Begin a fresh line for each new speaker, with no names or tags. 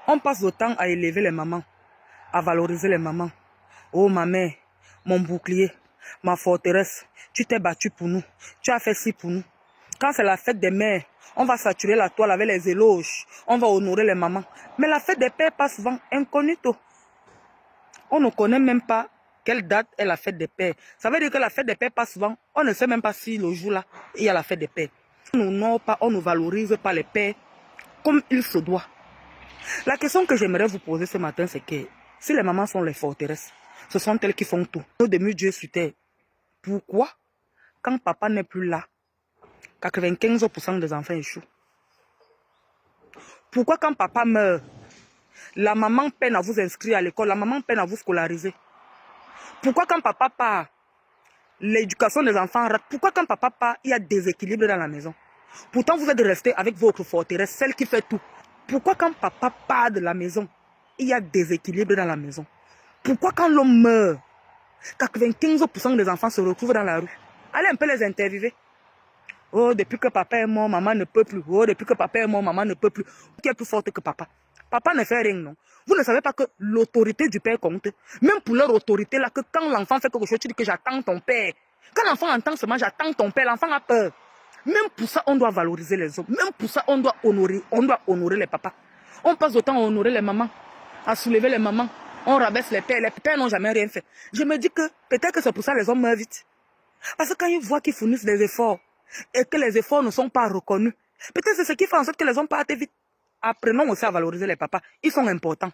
On passe le temps à élever les mamans, à valoriser les mamans. Oh ma mère, mon bouclier, ma forteresse, tu t'es battu pour nous, tu as fait ci pour nous. Quand c'est la fête des mères, on va saturer la toile avec les éloges, on va honorer les mamans. Mais la fête des pères passe souvent incognito. On ne connaît même pas quelle date est la fête des pères. Ça veut dire que la fête des pères passe souvent, on ne sait même pas si le jour-là, il y a la fête des pères. On n'honore pas, on ne valorise pas les pères comme il se doit. La question que j'aimerais vous poser ce matin, c'est que si les mamans sont les forteresses, ce sont elles qui font tout. Au début, Dieu sur terre. Pourquoi, quand papa n'est plus là, 95% des enfants échouent? Pourquoi quand papa meurt, la maman peine à vous inscrire à l'école, la maman peine à vous scolariser? Pourquoi quand papa part, l'éducation des enfants rate? Pourquoi quand papa part, il y a déséquilibre dans la maison? Pourtant, vous êtes resté avec votre forteresse, celle qui fait tout. Pourquoi quand papa part de la maison, il y a déséquilibre dans la maison? Pourquoi quand l'homme meurt, 95% des enfants se retrouvent dans la rue? Allez un peu les interviewer. Oh, depuis que papa est mort, maman ne peut plus. Oh, depuis que papa est mort, maman ne peut plus. Qui est plus forte que papa? Papa ne fait rien, non? Vous ne savez pas que l'autorité du père compte. Même pour leur autorité, là, que quand l'enfant fait quelque chose, tu dis que j'attends ton père. Quand l'enfant entend seulement j'attends ton père, l'enfant a peur. Même pour ça, on doit valoriser les hommes. Même pour ça, on doit honorer les papas. On passe autant à honorer les mamans, à soulever les mamans. On rabaisse les pères. Les pères n'ont jamais rien fait. Je me dis que peut-être que c'est pour ça que les hommes meurent vite. Parce que quand ils voient qu'ils fournissent des efforts et que les efforts ne sont pas reconnus, peut-être c'est ce qui fait en sorte que les hommes partent vite. Apprenons aussi à valoriser les papas. Ils sont importants.